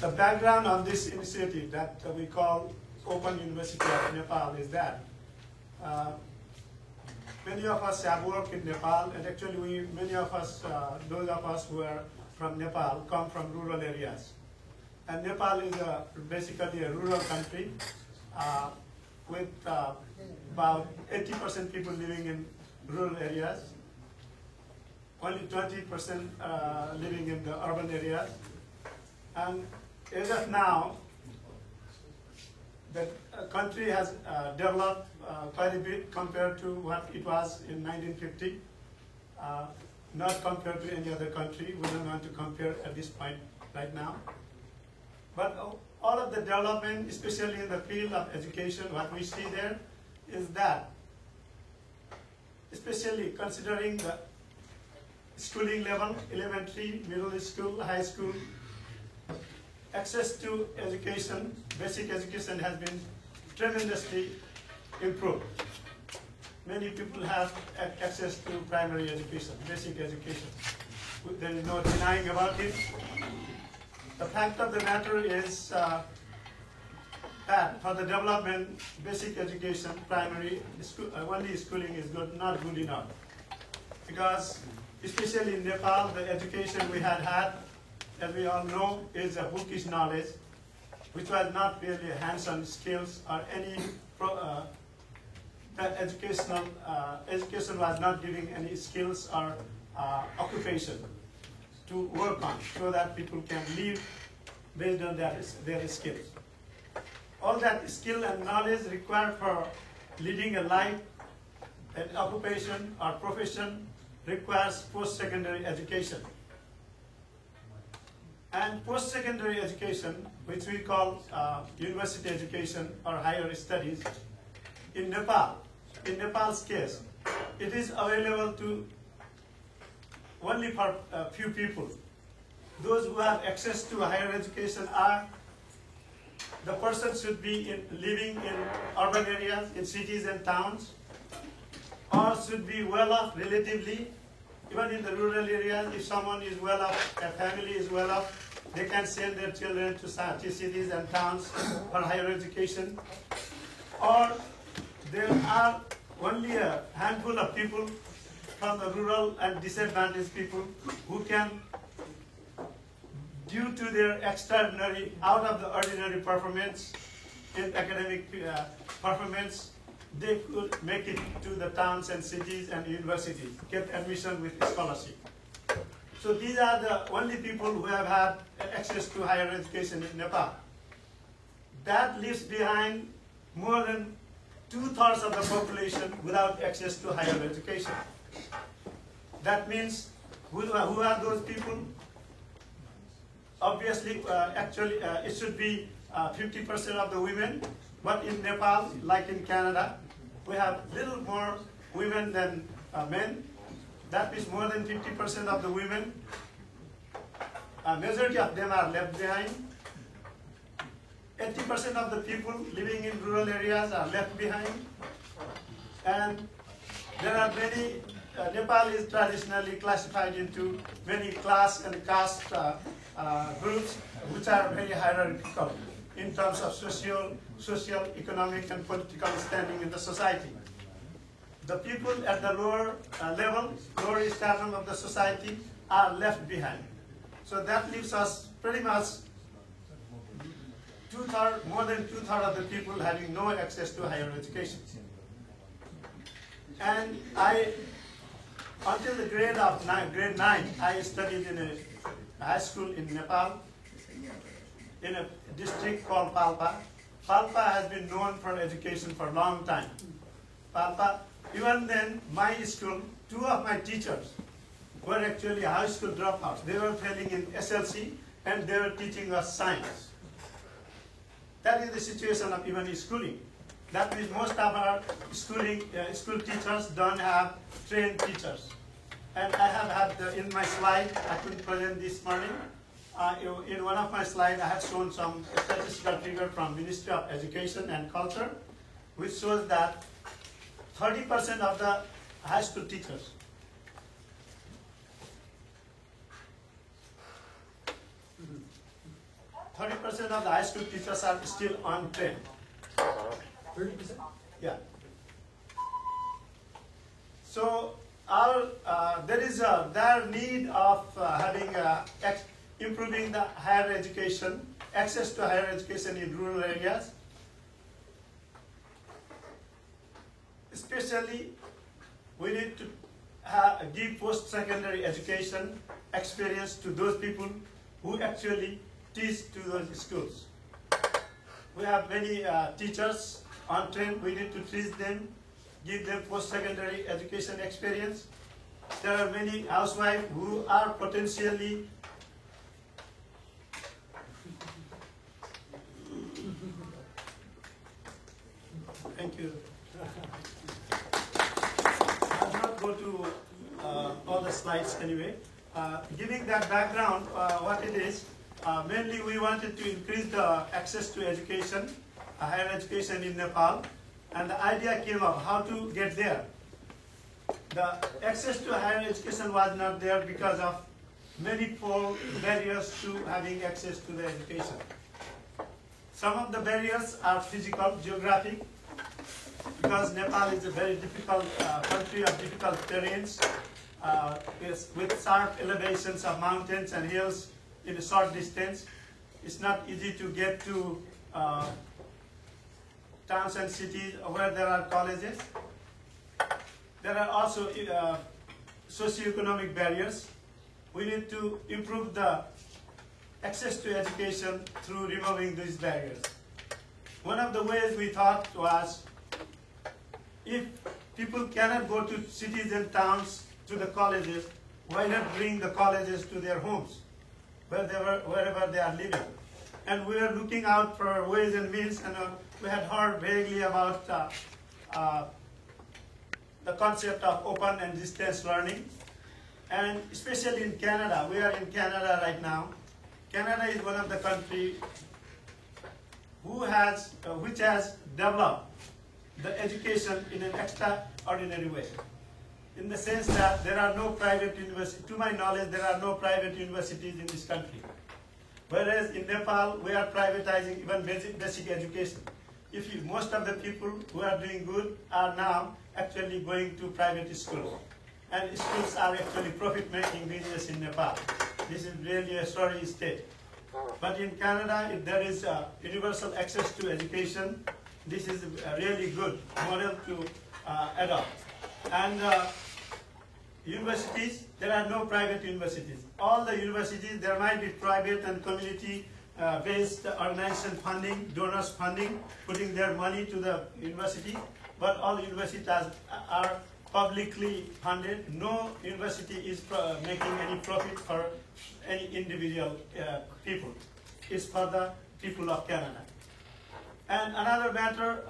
The background of this initiative that we call Open University of Nepal is that many of us have worked in Nepal, and actually many of us, those of us who are from Nepal, come from rural areas. And Nepal is basically a rural country with about 80% people living in rural areas, only 20% living in the urban areas. And as of now, the country has developed quite a bit compared to what it was in 1950, not compared to any other country. We don't want to compare at this point right now. But all of the development, especially in the field of education, what we see there is that, especially considering the schooling level, elementary, middle school, high school, access to education, basic education has been tremendously improved. Many people have access to primary education, basic education. There is no denying about it. The fact of the matter is that for the development, basic education, primary, only schooling is not good enough. Because especially in Nepal, the education we had, as we all know, is a bookish knowledge, which was not really hands-on skills or any education was not giving any skills or occupation to work on, so that people can live based on their skills. All that skill and knowledge required for leading a life, an occupation or profession, requires post-secondary education. And post-secondary education, which we call university education or higher studies, in Nepal's case, it is available to only for a few people. Those who have access to higher education are, the person should be living in urban areas, in cities and towns, or should be well off relatively. Even in the rural areas, if someone is well off, a family is well off, they can send their children to cities and towns for higher education. Or there are only a handful of people from the rural and disadvantaged people who can, due to their extraordinary, out of the ordinary performance in academic performance, they could make it to the towns and cities and universities, get admission with scholarship. So these are the only people who have had access to higher education in Nepal. That leaves behind more than 2/3 of the population without access to higher education. That means, who are those people? Obviously, it should be 50% of the women, but in Nepal, like in Canada, we have little more women than men. That means more than 50% of the women. A majority of them are left behind. 80% of the people living in rural areas are left behind. And there are many, Nepal is traditionally classified into many class and caste groups, which are very hierarchical in terms of social, economic, and political standing in the society. The people at the lower level, lower stratum of the society, are left behind. So that leaves us pretty much more than 2/3 of the people having no access to higher education. And until the grade 9, I studied in a high school in Nepal, in a district called Palpa. Palpa has been known for education for a long time. Palpa, even then, my school, 2 of my teachers were actually high school dropouts. They were failing in SLC, and they were teaching us science. That is the situation of even schooling. That means most of our school teachers don't have trained teachers. And I have had in my slide, I couldn't present this morning, in one of my slides I have shown some statistical figure from Ministry of Education and Culture, which shows that 30% of the high school teachers 30% 30% of the high school teachers are still untrained. 30%? Yeah. So there is their need of improving the higher education, access to higher education in rural areas. Especially, we need to give post-secondary education experience to those people who actually teach to those schools. We have many teachers untrained. We need to teach them, give them post-secondary education experience. There are many housewives who are potentially thank you. I'll not go to all the slides anyway. Giving that background, what it is, mainly we wanted to increase the access to education, higher education in Nepal, and the idea came up how to get there. The access to higher education was not there because of many barriers to having access to the education. Some of the barriers are physical, geographic, because Nepal is a very difficult country of difficult terrains, with sharp elevations of mountains and hills in a short distance. It's not easy to get to towns and cities where there are colleges. There are also socioeconomic barriers. We need to improve the access to education through removing these barriers. One of the ways we thought was, if people cannot go to cities and towns to the colleges, why not bring the colleges to their homes, wherever they are living? And we are looking out for ways and means, and we had heard vaguely about the concept of open and distance learning. And especially in Canada, we are in Canada right now. Canada is one of the countries which has developed the education in an extraordinary way. In the sense that there are no private universities, to my knowledge, there are no private universities in this country. Whereas in Nepal, we are privatizing even basic education. Most of the people who are doing good are now actually going to private schools. And schools are actually profit-making business in Nepal. This is really a sorry state. But in Canada, if there is universal access to education, this is a really good model to adopt. And universities, there are no private universities. All the universities, there might be private and community-based organization funding, donors funding, putting their money to the university, but all universities are publicly funded. No university is making any profit for any individual people. It's for the people of Canada. And another matter,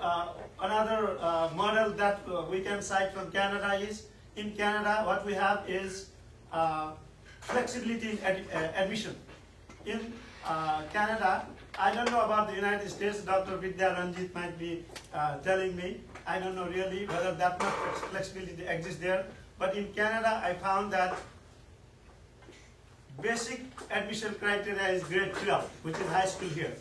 another model that we can cite from Canada is, in Canada, what we have is flexibility in admission. In Canada, I don't know about the United States, Dr. Vidya Ranjit might be telling me. I don't know really whether that much flexibility exists there. But in Canada, I found that basic admission criteria is grade 12, which is high school here.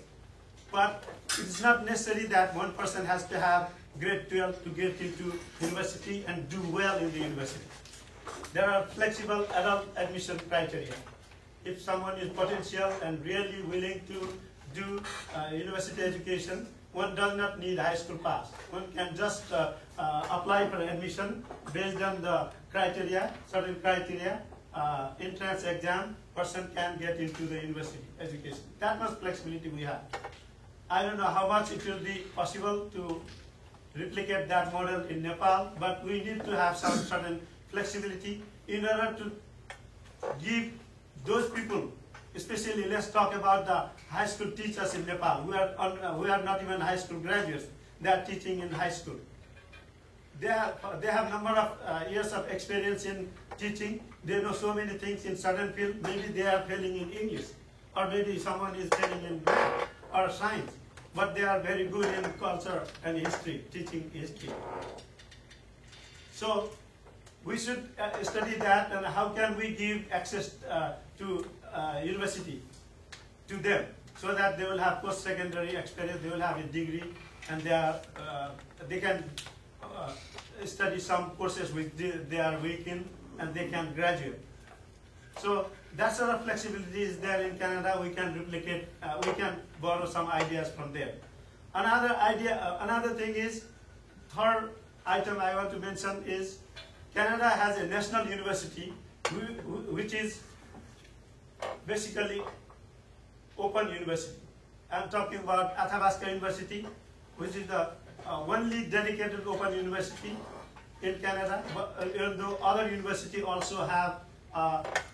But it's not necessary that one person has to have grade 12 to get into university and do well in the university. There are flexible adult admission criteria. If someone is potential and really willing to do university education, one does not need high school pass. One can just apply for admission based on the criteria, certain criteria, entrance exam, person can get into the university education. That much flexibility we have. I don't know how much it will be possible to replicate that model in Nepal, but we need to have some certain flexibility in order to give those people, especially let's talk about the high school teachers in Nepal. We are not even high school graduates. They are teaching in high school. They have number of years of experience in teaching. They know so many things in certain field. Maybe they are failing in English, or maybe someone is failing in math or science. But they are very good in culture and history, teaching history. So we should study that, and how can we give access to university to them, so that they will have post-secondary experience, they will have a degree, and they can study some courses which they are weak in, and they can graduate. So that sort of flexibility is there in Canada. We can replicate, we can borrow some ideas from there. Another thing is, third item I want to mention is, Canada has a national university which is basically open university. I'm talking about Athabasca University, which is the only dedicated open university in Canada, even though other universities also have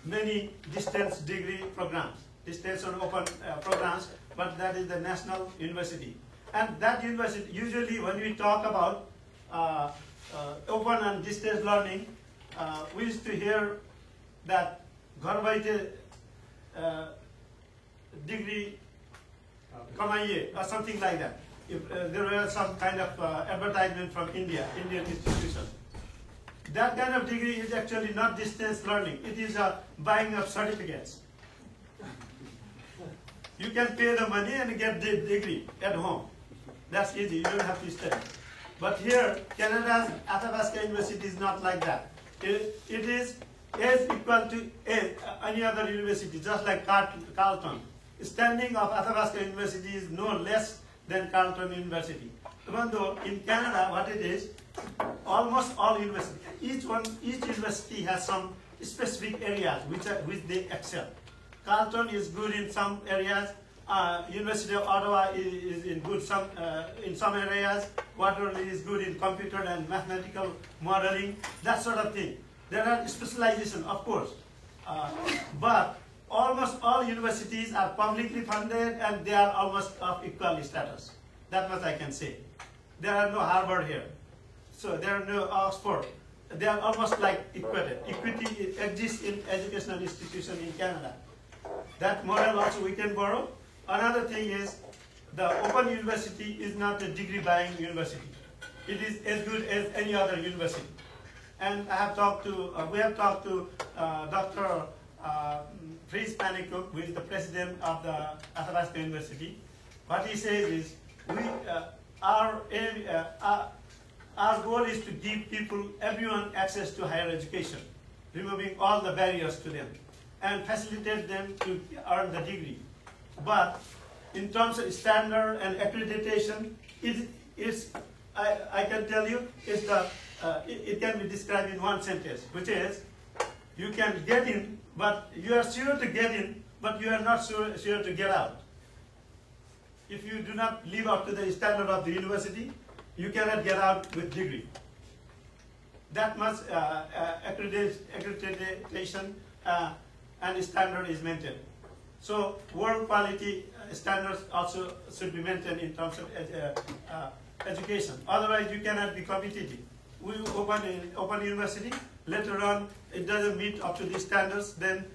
many distance degree programs, distance or open programs, but that is the national university. And that university, usually when we talk about open and distance learning, we used to hear that घर बैठे degree कमाइए or something like that. If there were some kind of advertisement from Indian institution. That kind of degree is actually not distance learning. It is buying of certificates. You can pay the money and get the degree at home. That's easy. You don't have to study. But here, Canada's Athabasca University is not like that. It is as equal to any other university, just like Carleton. Standing of Athabasca University is no less than Carleton University. Even though in Canada, what it is, almost all universities, each university has some specific areas which they excel. Carleton is good in some areas. University of Ottawa is in good in some areas. Waterloo is good in computer and mathematical modeling, that sort of thing. There are specialization, of course, but almost all universities are publicly funded and they are almost of equal status. That much I can say. There are no Harvard here, so there are no Oxford. They are almost like equated. Equity exists in educational institutions in Canada. That model also we can borrow. Another thing is, the Open University is not a degree-buying university. It is as good as any other university. And we have talked to Dr. Fritz Panikuk, who is the president of the Athabasca University. What he says is, our goal is to give everyone access to higher education, removing all the barriers to them, and facilitate them to earn the degree. But in terms of standard and accreditation, I can tell you, it can be described in one sentence, which is, you can get in, but you are sure to get in, but you are not sure to get out. If you do not live up to the standard of the university, you cannot get out with degree. That much accreditation and standard is maintained. So world quality standards also should be maintained in terms of education. Otherwise, you cannot be competitive. We open an open university, later on it doesn't meet up to these standards, then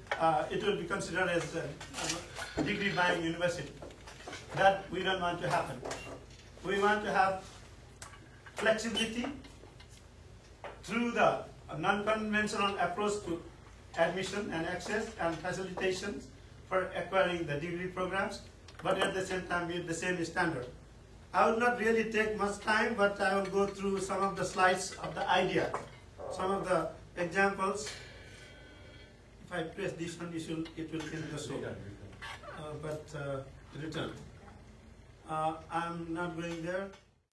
it will be considered as a degree-buying university. That we don't want to happen. We want to have flexibility through the non-conventional approach to admission and access and facilitations for acquiring the degree programs, but at the same time meet the same standard. I will not really take much time, but I will go through some of the slides of the idea, some of the examples. If I press this one, it will end the show. Return. I'm not going there.